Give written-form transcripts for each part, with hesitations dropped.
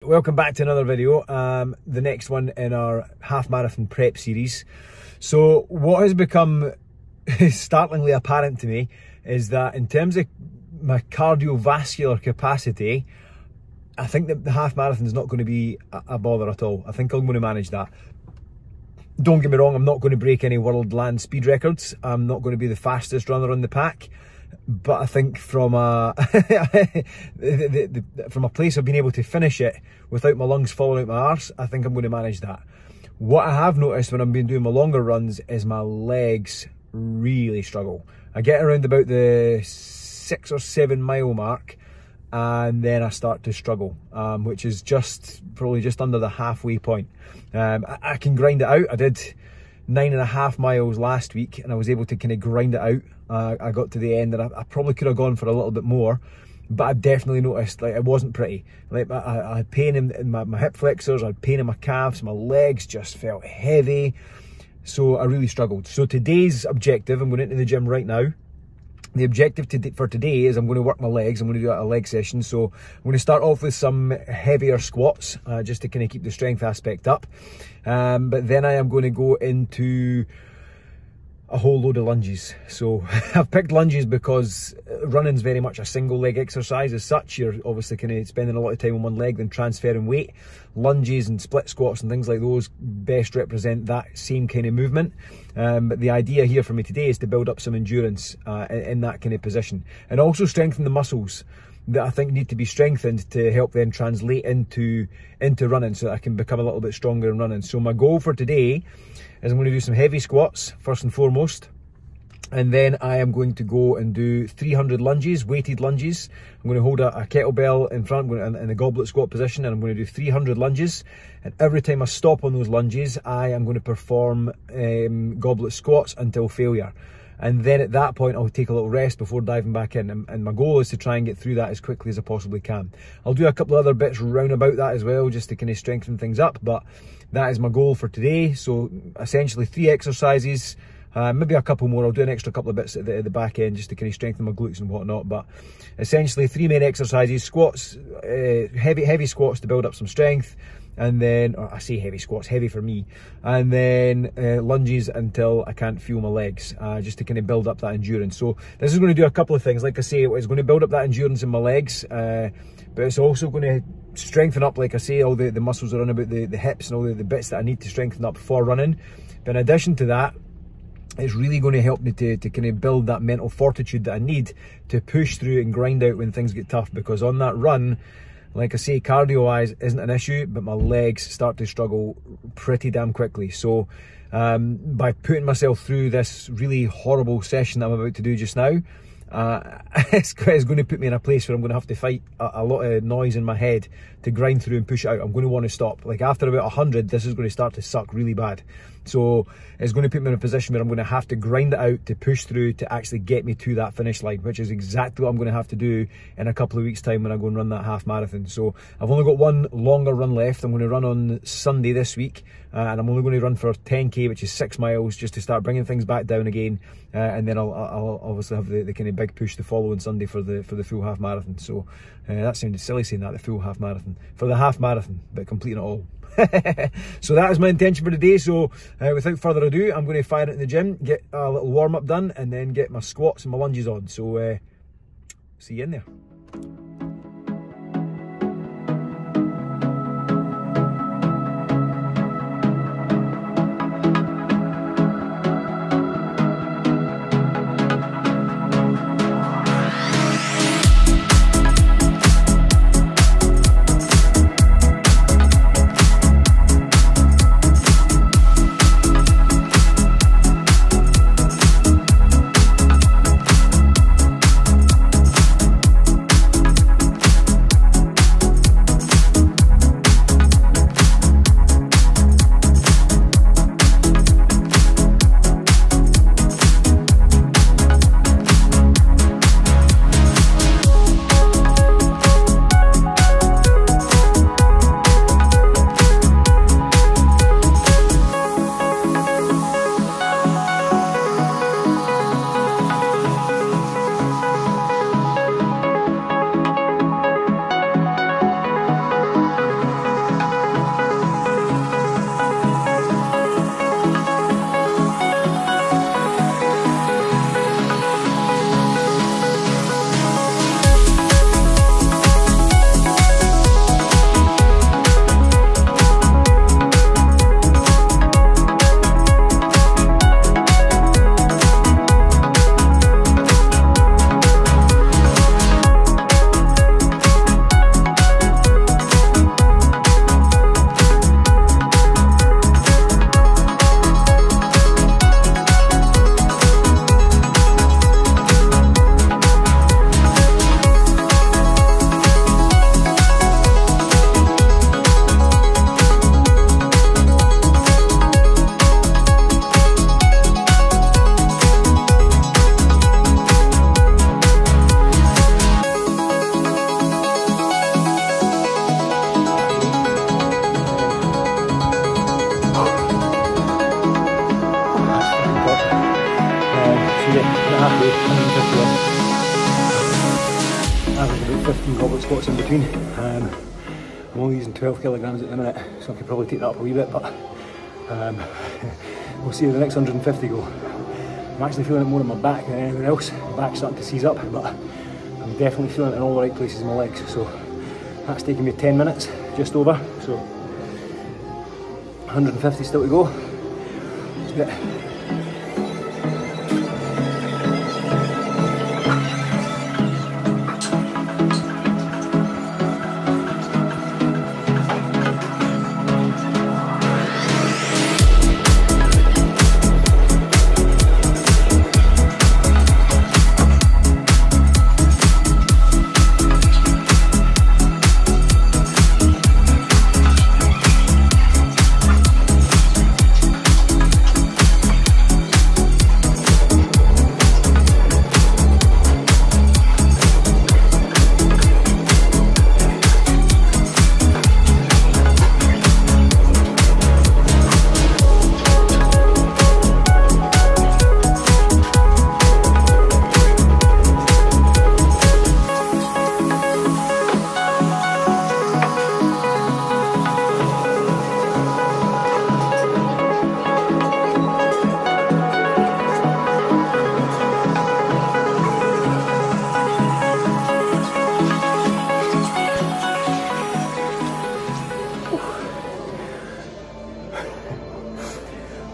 Welcome back to another video, the next one in our half marathon prep series. So what has become startlingly apparent to me is that in terms of my cardiovascular capacity, I think that the half marathon is not going to be a bother at all. I think I'm going to manage that. Don't get me wrong, I'm not going to break any world land speed records. I'm not going to be the fastest runner on the pack. But I think from a from a place of being able to finish it without my lungs falling out my arse, I think I'm going to manage that. What I have noticed when I've been doing my longer runs is my legs really struggle. I get around about the 6 or 7 mile mark and then I start to struggle, which is probably just under the halfway point. I can grind it out. I did 9.5 miles last week and I was able to kind of grind it out. I got to the end and I probably could have gone for a little bit more, but I definitely noticed like it wasn't pretty. Like I had pain in my hip flexors, I had pain in my calves, my legs just felt heavy, so I really struggled. So today's objective, I'm going into the gym right now. The objective for today is I'm going to work my legs. I'm going to do a leg session. So I'm going to start off with some heavier squats, just to kind of keep the strength aspect up. But then I am going to go into a whole load of lunges. So I've picked lunges because running's very much a single leg exercise as such. You're obviously kind of spending a lot of time on one leg, then transferring weight. Lunges and split squats and things like those best represent that same kind of movement. But the idea here for me today is to build up some endurance in that kind of position, and also strengthen the muscles that I think need to be strengthened to help then translate into running, so that I can become a little bit stronger in running. So my goal for today is I'm going to do some heavy squats first and foremost, and then I am going to go and do 300 lunges, weighted lunges. I'm going to hold a kettlebell in front, in a goblet squat position, and I'm going to do 300 lunges. And every time I stop on those lunges, I am going to perform goblet squats until failure. And then at that point, I'll take a little rest before diving back in. And my goal is to try and get through that as quickly as I possibly can. I'll do a couple of other bits round about that as well, just to kind of strengthen things up. But that is my goal for today. So essentially 3 exercises, maybe a couple more. I'll do an extra couple of bits at the back end just to kind of strengthen my glutes and whatnot. But essentially 3 main exercises: squats, heavy squats to build up some strength. And then, I say heavy squats, heavy for me, and then lunges until I can't feel my legs, just to kind of build up that endurance. So this is going to do a couple of things. Like I say, it's going to build up that endurance in my legs, but it's also going to strengthen up, like I say, all the muscles around about the hips and all the bits that I need to strengthen up for running. But in addition to that, it's really going to help me to kind of build that mental fortitude that I need to push through and grind out when things get tough. Because on that run, like I say, cardio-wise isn't an issue, but my legs start to struggle pretty damn quickly. So by putting myself through this really horrible session that I'm about to do just now, it's going to put me in a place where I'm going to have to fight a lot of noise in my head to grind through and push it out. I'm going to want to stop. Like after about 100, this is going to start to suck really bad. So it's going to put me in a position where I'm going to have to grind it out to push through to actually get me to that finish line, which is exactly what I'm going to have to do in a couple of weeks' time when I go and run that half marathon. So I've only got one longer run left. I'm going to run on Sunday this week, and I'm only going to run for 10k, which is 6 miles, just to start bringing things back down again. And then I'll obviously have the kind of big push the following Sunday for the full half marathon. So that sounded silly saying that, the full half marathon, for the half marathon, but completing it all. So that is my intention for today. So without further ado, I'm going to fire it in the gym, get a little warm up done, and then get my squats and my lunges on. So see you in there. Average about 15 goblet squats in between. I'm only using 12 kilograms at the minute, so I could probably take that up a wee bit, but we'll see how the next 150 go. I'm actually feeling it more in my back than anywhere else. My back's starting to seize up, but I'm definitely feeling it in all the right places in my legs. So that's taking me 10 minutes, just over. So 150 still to go. Let's do it.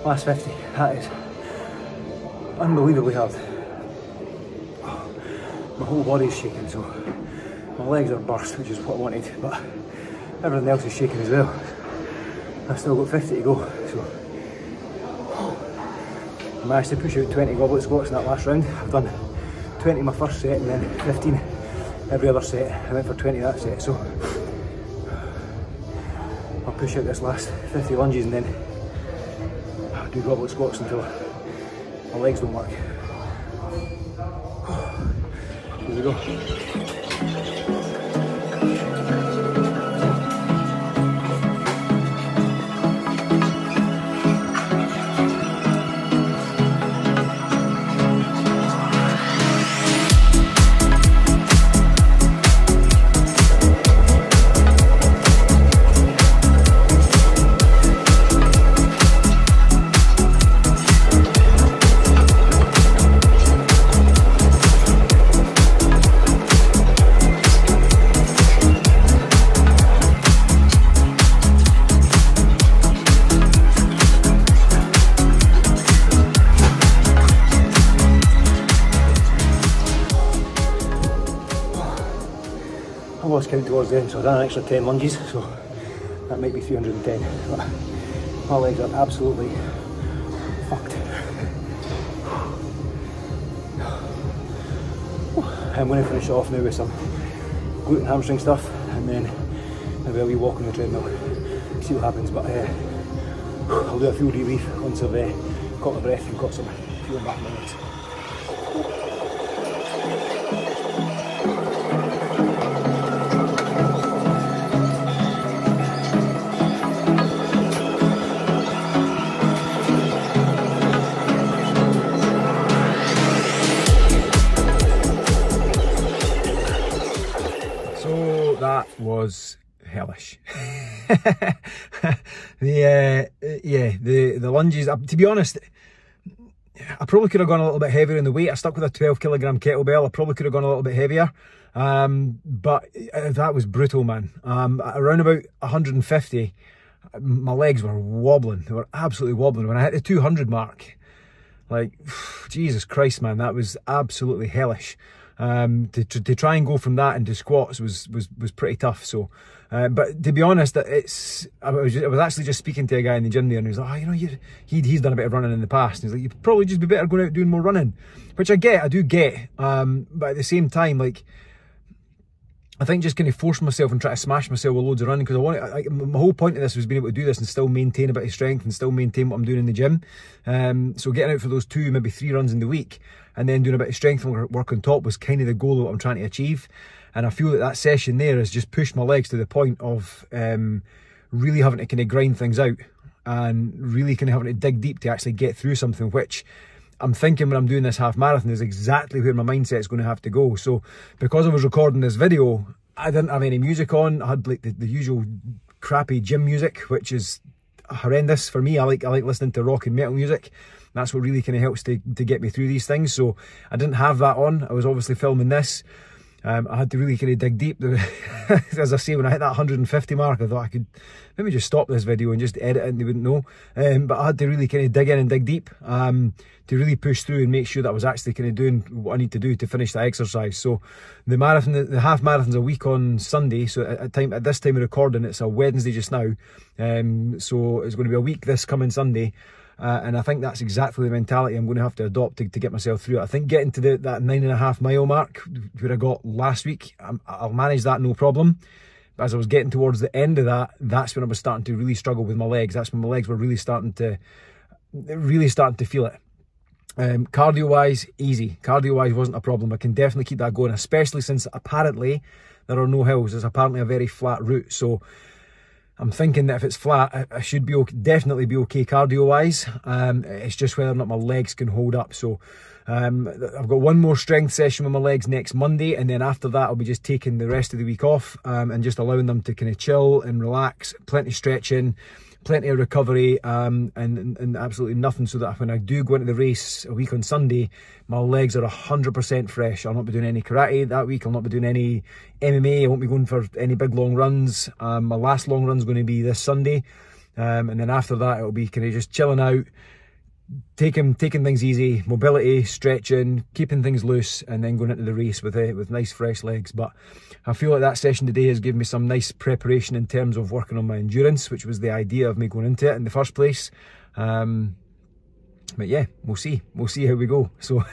Last 50, that is unbelievably hard. My whole body is shaking, so my legs are burst, which is what I wanted, but everything else is shaking as well. I've still got 50 to go, so I managed to push out 20 goblet squats in that last round. I've done 20 my first set and then 15 every other set. I went for 20 that set, so I'll push out this last 50 lunges and then do goblet squats until my legs don't work. Here we go. I lost count towards the end, so I've done an extra 10 lunges, so that might be 310. But my legs are absolutely fucked. I'm going to finish off now with some glute and hamstring stuff, and then maybe a wee walk on the treadmill, see what happens. But I'll do a full debrief once I've got my breath and got some feeling back in my legs. That was hellish. the lunges, to be honest, I probably could have gone a little bit heavier in the weight. I stuck with a 12 kilogram kettlebell. I probably could have gone a little bit heavier, but that was brutal, man. Around about 150, my legs were wobbling. They were absolutely wobbling. When I hit the 200 mark, like, Jesus Christ, man, that was absolutely hellish. To try and go from that into squats was pretty tough. So, but to be honest, I was actually just speaking to a guy in the gym there, and he was like, oh, you know, he's done a bit of running in the past. And he's like, you'd probably just be better going out doing more running, which I do get. But at the same time, like, I think just kind of force myself and try to smash myself with loads of running, because my whole point of this was being able to do this and still maintain a bit of strength and still maintain what I'm doing in the gym. So getting out for those 2, maybe 3 runs in the week, and then doing a bit of strength work on top was kind of the goal of what I'm trying to achieve. And I feel that session there has just pushed my legs to the point of really having to kind of grind things out and really kind of having to dig deep to actually get through something, which I'm thinking when I'm doing this half marathon is exactly where my mindset is going to have to go. So because I was recording this video, I didn't have any music on. I had like the usual crappy gym music, which is horrendous for me. I like listening to rock and metal music. That's what really kind of helps to get me through these things. So I didn't have that on. I was obviously filming this. I had to really kind of dig deep. As I say, when I hit that 150 mark, I thought I could maybe just stop this video and just edit it and they wouldn't know. But I had to really kind of dig in and dig deep to really push through and make sure that I was actually kind of doing what I need to do to finish that exercise. So the marathon, the half marathon's a week on Sunday. So at this time of recording, it's a Wednesday just now. So it's going to be a week this coming Sunday. And I think that's exactly the mentality I'm going to have to adopt to get myself through it. I think getting to that 9.5 mile mark where I got last week, I'll manage that no problem. But as I was getting towards the end of that, that's when I was starting to really struggle with my legs. That's when my legs were really starting to feel it. Cardio wise, easy. Cardio wise wasn't a problem. I can definitely keep that going, especially since apparently there are no hills. It's apparently a very flat route. So I'm thinking that if it's flat, I should be definitely be okay cardio-wise. It's just whether or not my legs can hold up. So I've got one more strength session with my legs next Monday, and then after that I'll be just taking the rest of the week off and just allowing them to kind of chill and relax. Plenty of stretching, plenty of recovery, and absolutely nothing, so that when I do go into the race a week on Sunday, my legs are 100% fresh. I'll not be doing any karate that week. I'll not be doing any MMA. I won't be going for any big long runs. My last long run is going to be this Sunday, and then after that it'll be kind of just chilling out, taking things easy, mobility, stretching, keeping things loose, and then going into the race with nice fresh legs. But I feel like that session today has given me some nice preparation in terms of working on my endurance, which was the idea of me going into it in the first place. But yeah, we'll see how we go. So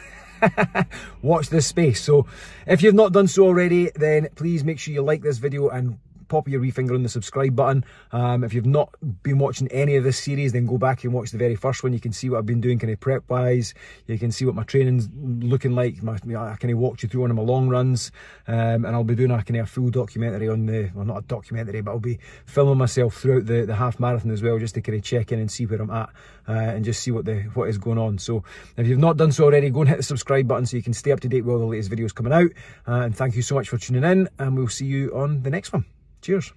watch this space. So if you've not done so already, then please make sure you like this video and pop your wee finger on the subscribe button. If you've not been watching any of this series, then go back and watch the very first one. You can see what I've been doing kind of prep wise. You can see what my training's looking like. I kind of walked you through one of my long runs, and I'll be doing a kind of a full documentary on well, not a documentary, but I'll be filming myself throughout the half marathon as well, just to kind of check in and see where I'm at, and just see what is going on. So if you've not done so already, go and hit the subscribe button so you can stay up to date with all the latest videos coming out. And thank you so much for tuning in, and we'll see you on the next one. Cheers.